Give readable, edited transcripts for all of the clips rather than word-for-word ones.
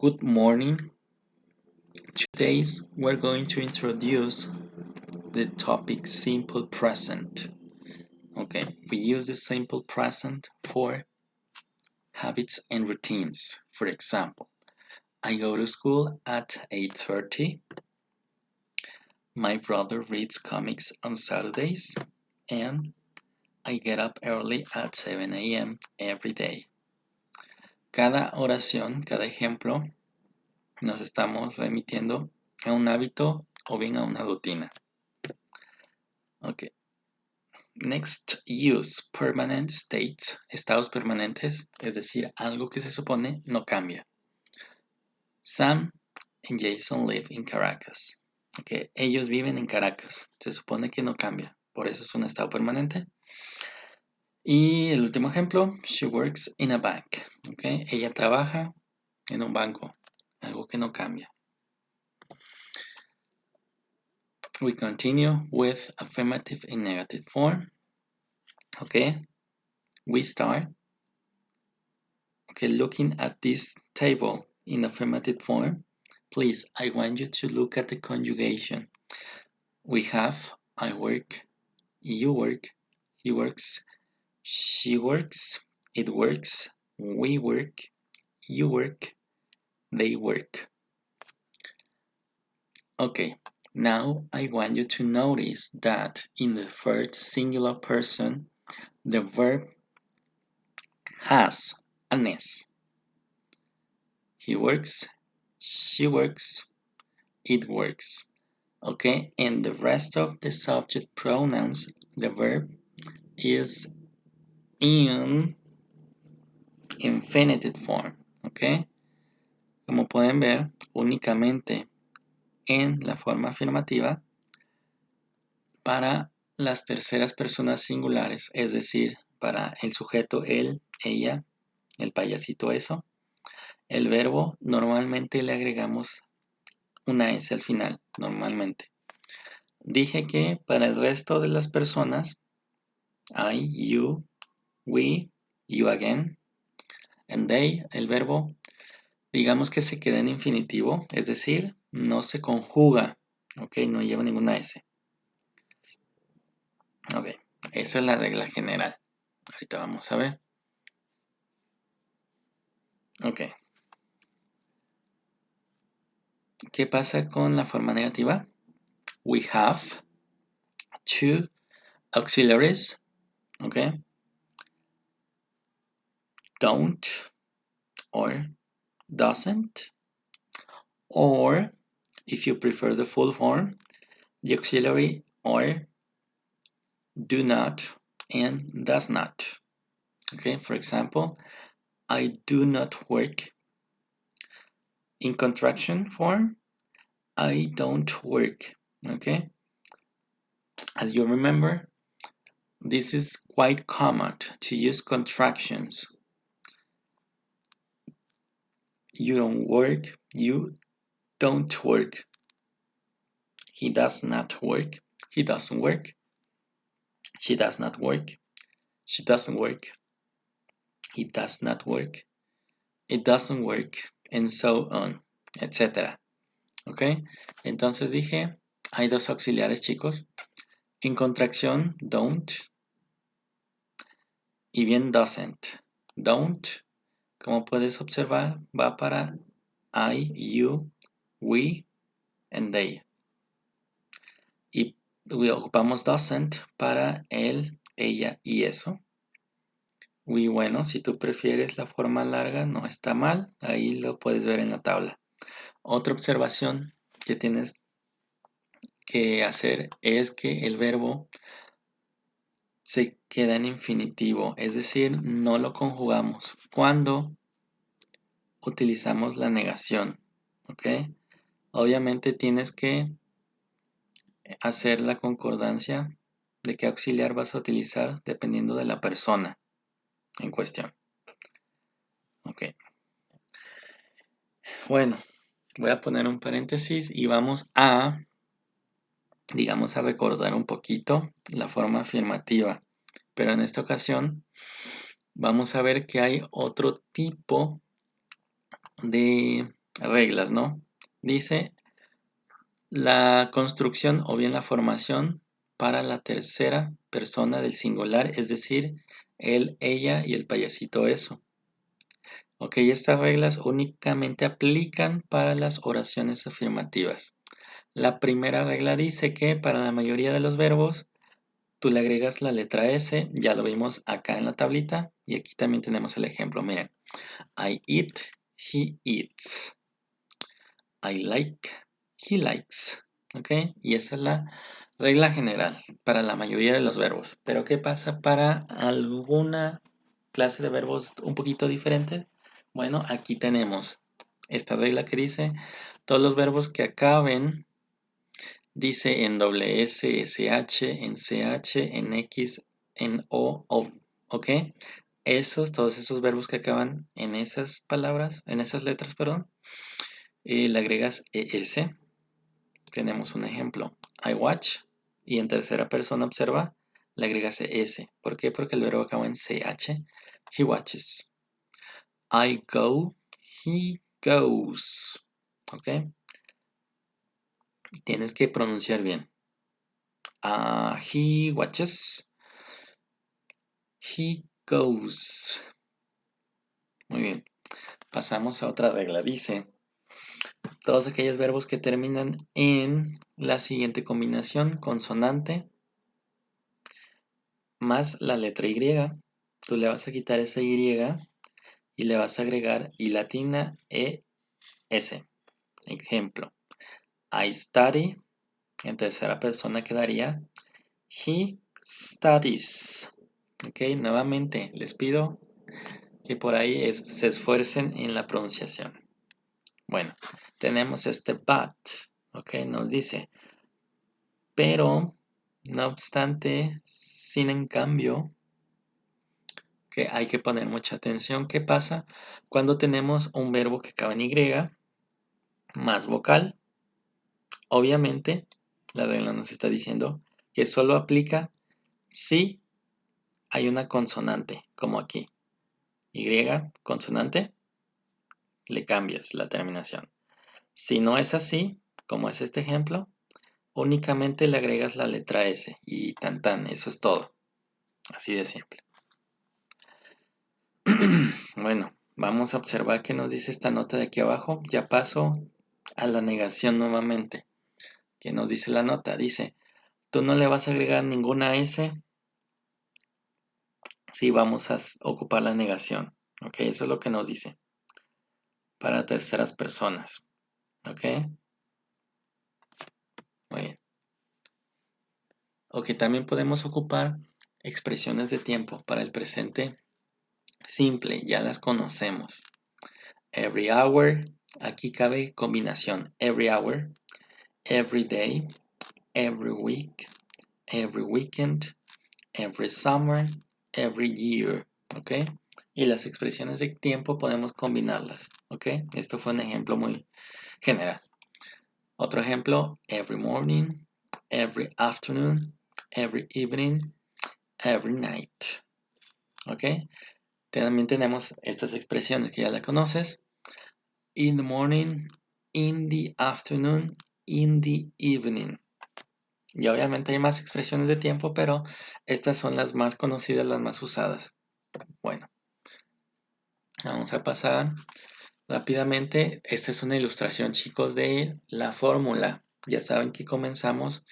Good morning. Today we're going to introduce the topic simple present. Okay, we use the simple present for habits and routines. For example, I go to school at 8:30. My brother reads comics on Saturdays, and I get up early at 7 a.m. every day. Cada oración, cada ejemplo, nos estamos remitiendo a un hábito o bien a una rutina. Okay. Next, use permanent states, estados permanentes, es decir, algo que se supone no cambia. Sam and Jason live in Caracas. Okay. Ellos viven en Caracas, se supone que no cambia, por eso es un estado permanente. Y el último ejemplo, she works in a bank. Okay. Ella trabaja en un banco, algo que no cambia. We continue with affirmative and negative form. Okay. We start looking at this table in affirmative form. Please, I want you to look at the conjugation. We have I work, you work, he works, she works, it works, we work, you work, they work. Okay, now I want you to notice that in the third singular person, the verb has an S. He works, she works, it works. Okay, and the rest of the subject pronouns, the verb is in infinitive form. Okay, como pueden ver, únicamente en la forma afirmativa para las terceras personas singulares, es decir, para el sujeto él, ella, el payasito eso, el verbo normalmente le agregamos una S al final, normalmente. Dije que para el resto de las personas, I, you, we, you again, and they, el verbo, digamos que se queda en infinitivo, es decir, no se conjuga, ok, no lleva ninguna S. Ok, esa es la regla general. Ahorita vamos a ver. Ok. ¿Qué pasa con la forma negativa? We have two auxiliaries, ok, don't or doesn't, or if you prefer the full form, the auxiliary or do not and does not. Okay, for example, I do not work. In contraction form, I don't work. Okay, as you remember, this is quite common to use contractions. You don't work, you don't work. He does not work, he doesn't work. She does not work, she doesn't work. It does not work, it doesn't work, and so on, etc. ¿Ok? Entonces dije, hay dos auxiliares, chicos. En contracción, don't. Y bien, doesn't. Don't, como puedes observar, va para I, you, we, and they. Y ocupamos doesn't para él, ella y eso. Y bueno, si tú prefieres la forma larga, no está mal. Ahí lo puedes ver en la tabla. Otra observación que tienes que hacer es que el verbo se queda en infinitivo, es decir, no lo conjugamos cuando utilizamos la negación, ¿ok? Obviamente tienes que hacer la concordancia de qué auxiliar vas a utilizar dependiendo de la persona en cuestión. Ok. Bueno, voy a poner un paréntesis y vamos a, digamos, a recordar un poquito la forma afirmativa. Pero en esta ocasión vamos a ver que hay otro tipo de reglas, ¿no? Dice la construcción o bien la formación para la tercera persona del singular, es decir, él, ella y el payasito eso. Ok, estas reglas únicamente aplican para las oraciones afirmativas. La primera regla dice que para la mayoría de los verbos tú le agregas la letra S, ya lo vimos acá en la tablita y aquí también tenemos el ejemplo. Miren, I eat, he eats. I like, he likes. ¿Ok? Y esa es la regla general para la mayoría de los verbos. Pero ¿qué pasa para alguna clase de verbos un poquito diferentes? Bueno, aquí tenemos esta regla que dice todos los verbos que acaben, dice en doble S, SH, en CH, en X, en O, ¿ok? Todos esos verbos que acaban en esas palabras, en esas letras, perdón, le agregas ES. Tenemos un ejemplo, I watch, y en tercera persona observa, le agregas ES. ¿Por qué? Porque el verbo acaba en CH, he watches. I go, he goes. ¿Ok? Tienes que pronunciar bien. He watches, he goes. Muy bien. Pasamos a otra regla. Dice, todos aquellos verbos que terminan en la siguiente combinación, consonante más la letra Y, tú le vas a quitar esa Y y le vas a agregar I latina ES. Ejemplo, I study, en tercera persona quedaría he studies. Ok, nuevamente les pido que por ahí se esfuercen en la pronunciación. Bueno, tenemos este but, ok, nos dice, pero, no obstante, sin en cambio, que hay que poner mucha atención. ¿Qué pasa cuando tenemos un verbo que acaba en Y más vocal? Obviamente, la regla nos está diciendo que solo aplica si hay una consonante, como aquí. Y, consonante, le cambias la terminación. Si no es así, como es este ejemplo, únicamente le agregas la letra S y tan tan, eso es todo. Así de simple. Bueno, vamos a observar qué nos dice esta nota de aquí abajo. Ya paso a la negación nuevamente. ¿Qué nos dice la nota? Dice, tú no le vas a agregar ninguna S si vamos a ocupar la negación. ¿Ok? Eso es lo que nos dice. Para terceras personas. ¿Ok? Muy bien. Ok, también podemos ocupar expresiones de tiempo para el presente simple. Ya las conocemos. Every hour. Aquí cabe combinación. Every hour. Every day. Every week. Every weekend. Every summer. Every year. ¿Ok? Y las expresiones de tiempo podemos combinarlas. ¿Ok? Esto fue un ejemplo muy general. Otro ejemplo, every morning, every afternoon, every evening, every night. ¿Ok? También tenemos estas expresiones que ya la conoces. In the morning, in the afternoon, in the evening. Y obviamente hay más expresiones de tiempo, pero estas son las más conocidas, las más usadas. Bueno, vamos a pasar rápidamente. Esta es una ilustración, chicos, de la fórmula. Ya saben que comenzamos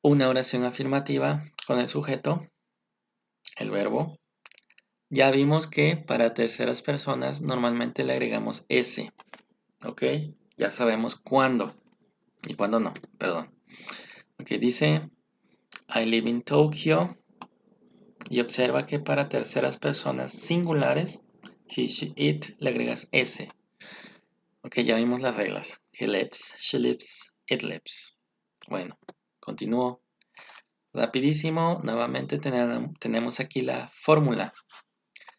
una oración afirmativa con el sujeto, el verbo. Ya vimos que para terceras personas normalmente le agregamos S. ¿Ok? Ya sabemos cuándo y cuándo no, perdón. Ok, dice I live in Tokyo. Y observa que para terceras personas singulares, he, she, it, le agregas S. Ok, ya vimos las reglas. He lives, she lives, it lives. Bueno, continúo. Rapidísimo, nuevamente tenemos aquí la fórmula.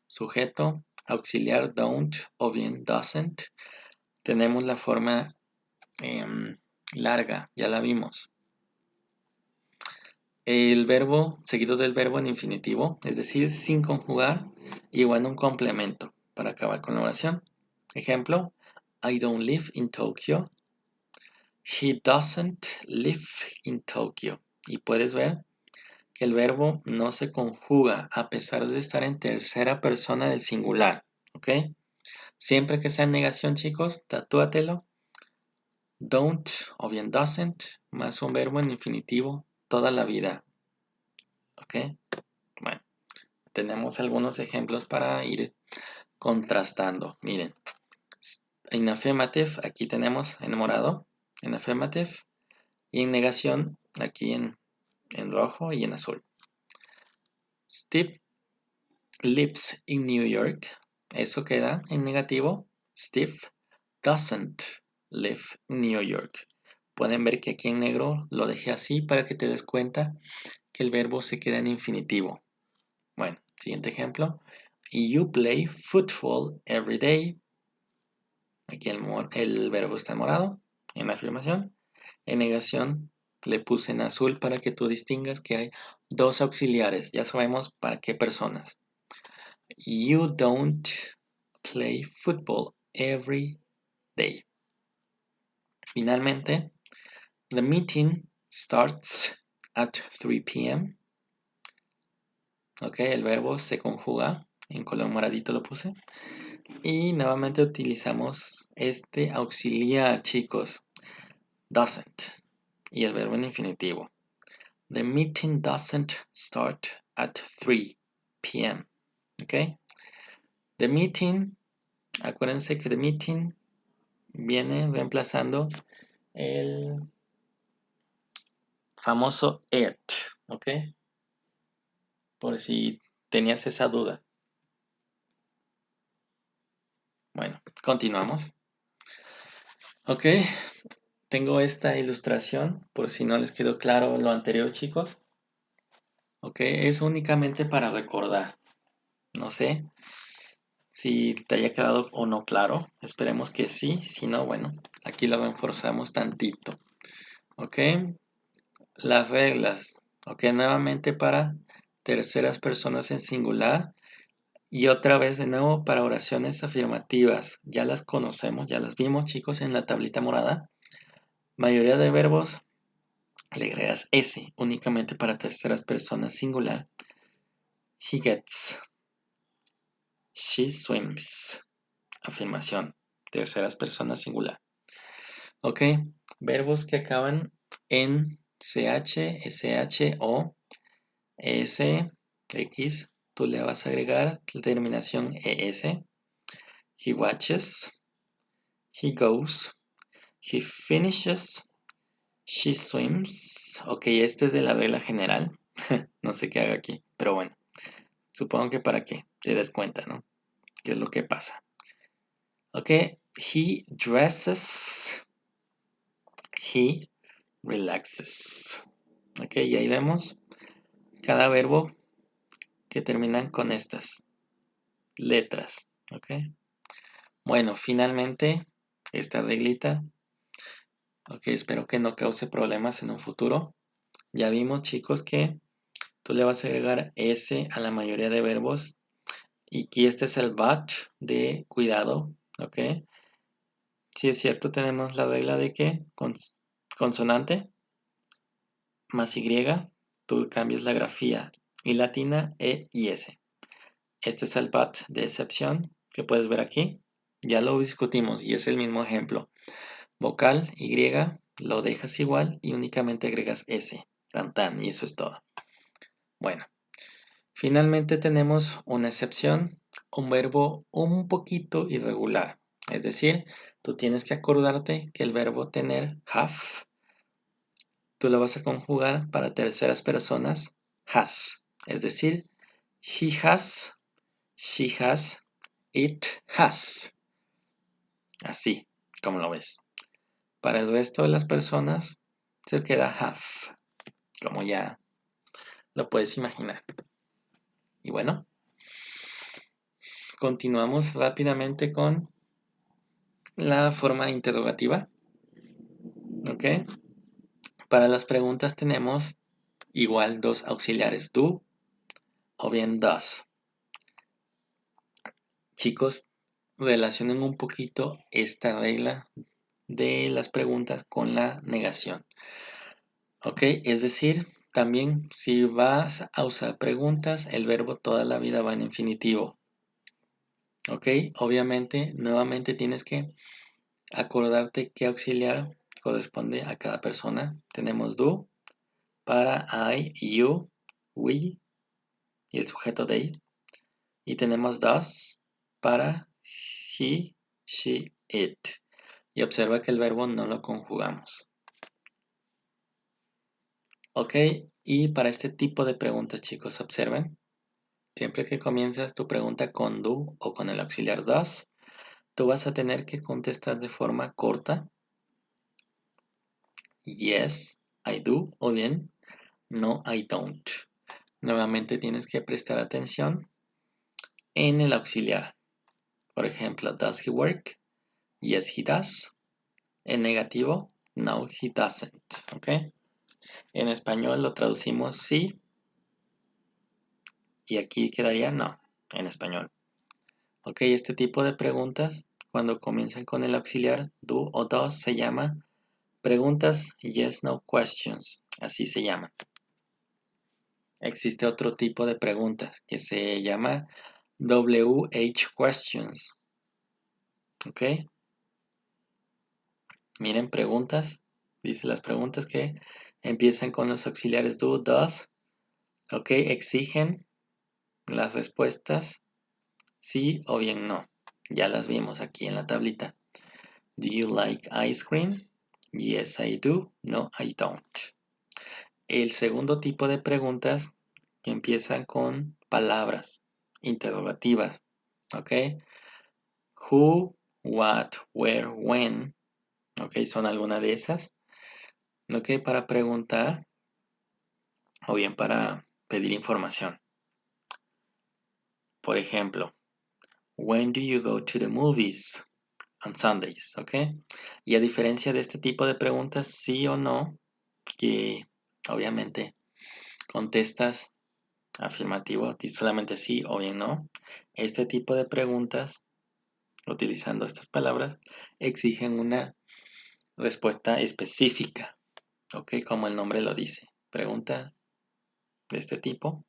Sujeto, auxiliar don't o bien doesn't. Tenemos la forma larga, ya la vimos. El verbo seguido del verbo en infinitivo, es decir, sin conjugar, y bueno, un complemento para acabar con la oración. Ejemplo, I don't live in Tokyo. He doesn't live in Tokyo. Y puedes ver que el verbo no se conjuga a pesar de estar en tercera persona del singular. ¿Ok? Siempre que sea en negación, chicos, tatúatelo. Don't o bien doesn't más un verbo en infinitivo toda la vida. ¿Ok? Bueno, tenemos algunos ejemplos para ir contrastando. Miren, en affirmative, aquí tenemos en morado, en affirmative, y en negación, aquí en rojo y en azul. Steve lives in New York. Eso queda en negativo. Steve doesn't live in New York. Pueden ver que aquí en negro lo dejé así para que te des cuenta que el verbo se queda en infinitivo. Bueno, siguiente ejemplo. You play football every day. Aquí el verbo está en morado, en la afirmación. En negación le puse en azul para que tú distingas que hay dos auxiliares. Ya sabemos para qué personas. You don't play football every day. Finalmente, the meeting starts at 3 p.m. Ok, el verbo se conjuga. En color moradito lo puse. Y nuevamente utilizamos este auxiliar, chicos. Doesn't. Y el verbo en infinitivo. The meeting doesn't start at 3 p.m. Ok. The meeting, acuérdense que the meeting viene reemplazando el famoso it. Ok. Por si tenías esa duda. Bueno, continuamos. Ok. Tengo esta ilustración por si no les quedó claro lo anterior, chicos. Ok, es únicamente para recordar. No sé si te haya quedado o no claro. Esperemos que sí. Si no, bueno, aquí lo reforzamos tantito. Ok, las reglas. Ok, nuevamente para terceras personas en singular. Y otra vez de nuevo para oraciones afirmativas. Ya las conocemos, ya las vimos, chicos, en la tablita morada. Mayoría de verbos le agregas S únicamente para terceras personas singular. He gets. She swims. Afirmación. Terceras personas singular. Ok. Verbos que acaban en CH, SH o ES, X. Tú le vas a agregar la terminación ES. He watches. He goes. He finishes. She swims. Ok, este es de la regla general. No sé qué haga aquí, pero bueno. Supongo que para que te des cuenta, ¿no? ¿Qué es lo que pasa? Ok, he dresses. He relaxes. Ok, y ahí vemos cada verbo que terminan con estas letras. Ok, bueno, finalmente esta reglita. Ok, espero que no cause problemas en un futuro. Ya vimos, chicos, que tú le vas a agregar S a la mayoría de verbos. Y aquí este es el but de cuidado. Ok, si es cierto, tenemos la regla de que consonante más Y, tú cambias la grafía y latina E y S. Este es el but de excepción que puedes ver aquí. Ya lo discutimos y es el mismo ejemplo. Vocal Y lo dejas igual y únicamente agregas S. Tan tan, y eso es todo. Bueno, finalmente tenemos una excepción, un verbo un poquito irregular. Es decir, tú tienes que acordarte que el verbo tener have, tú lo vas a conjugar para terceras personas has. Es decir, he has, she has, it has. Así, como lo ves. Para el resto de las personas se queda have, como ya lo puedes imaginar. Y bueno, continuamos rápidamente con la forma interrogativa. ¿Ok? Para las preguntas tenemos igual dos auxiliares, do o bien does. Chicos, relacionen un poquito esta regla de las preguntas con la negación. Ok, es decir, también si vas a usar preguntas, el verbo toda la vida va en infinitivo. Ok, obviamente, nuevamente tienes que acordarte qué auxiliar corresponde a cada persona. Tenemos do para I, you, we y el sujeto they. Y tenemos does para he, she, it. Y observa que el verbo no lo conjugamos. Ok, y para este tipo de preguntas, chicos, observen. Siempre que comienzas tu pregunta con do o con el auxiliar does, tú vas a tener que contestar de forma corta. Yes, I do. O bien, no, I don't. Nuevamente tienes que prestar atención en el auxiliar. Por ejemplo, does he work? Yes, he does. En negativo, no, he doesn't. ¿Ok? En español lo traducimos sí. Y aquí quedaría no, en español. Ok, este tipo de preguntas, cuando comienzan con el auxiliar do o does, se llama preguntas yes, no questions. Así se llaman. Existe otro tipo de preguntas que se llama WH questions. ¿Ok? Miren, preguntas. Dice las preguntas que empiezan con los auxiliares do, does. ¿Ok? Exigen las respuestas sí o bien no. Ya las vimos aquí en la tablita. Do you like ice cream? Yes, I do. No, I don't. El segundo tipo de preguntas que empiezan con palabras interrogativas. ¿Ok? Who, what, where, when. ¿Ok? Son algunas de esas. ¿Ok? Para preguntar o bien para pedir información. Por ejemplo, when do you go to the movies? On Sundays, ¿ok? Y a diferencia de este tipo de preguntas, sí o no, que obviamente contestas afirmativo, solamente sí o bien no, este tipo de preguntas, utilizando estas palabras, exigen una respuesta específica, ¿ok? Como el nombre lo dice. Pregunta de este tipo,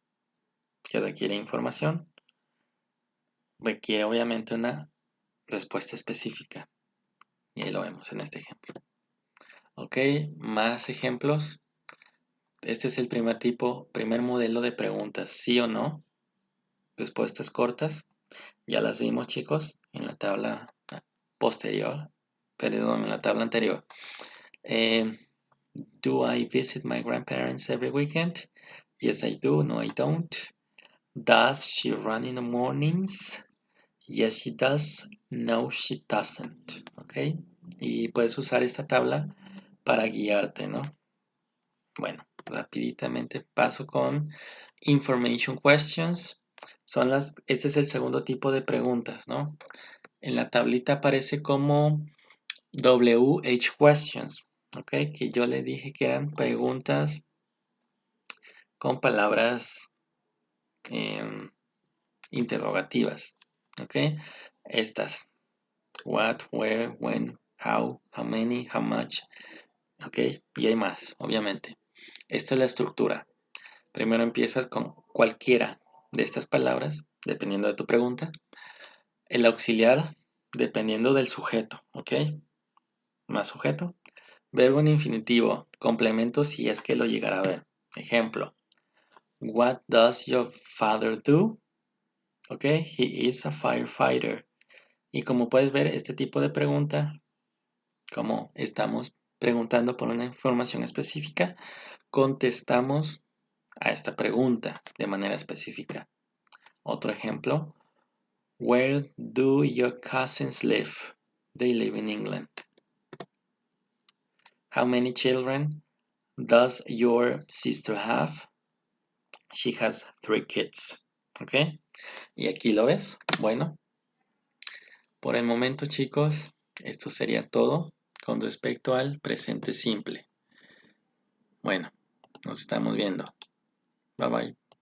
que requiere información, requiere obviamente una respuesta específica. Y ahí lo vemos en este ejemplo. Ok, más ejemplos. Este es el primer modelo de preguntas, sí o no. Respuestas cortas. Ya las vimos, chicos, en la tabla posterior. Perdón, en la tabla anterior. Do I visit my grandparents every weekend? Yes, I do. No, I don't. Does she run in the mornings? Yes, she does. No, she doesn't. Ok. Y puedes usar esta tabla para guiarte, ¿no? Bueno, rapiditamente paso con information questions. Este es el segundo tipo de preguntas, ¿no? En la tablita aparece como WH questions, ¿ok? Que yo le dije que eran preguntas con palabras interrogativas, ¿ok? Estas, what, where, when, how many, how much, ¿ok? Y hay más, obviamente. Esta es la estructura. Primero empiezas con cualquiera de estas palabras, dependiendo de tu pregunta. El auxiliar, dependiendo del sujeto, ¿ok? Más sujeto. Verbo en infinitivo, complemento si es que lo llegará a ver. Ejemplo, what does your father do? ¿Ok? He is a firefighter. Y como puedes ver, este tipo de pregunta, como estamos preguntando por una información específica, contestamos a esta pregunta de manera específica. Otro ejemplo, where do your cousins live? They live in England. How many children does your sister have? She has 3 kids. ¿Ok? Y aquí lo ves. Bueno, por el momento, chicos, esto sería todo con respecto al presente simple. Bueno, nos estamos viendo. Bye bye.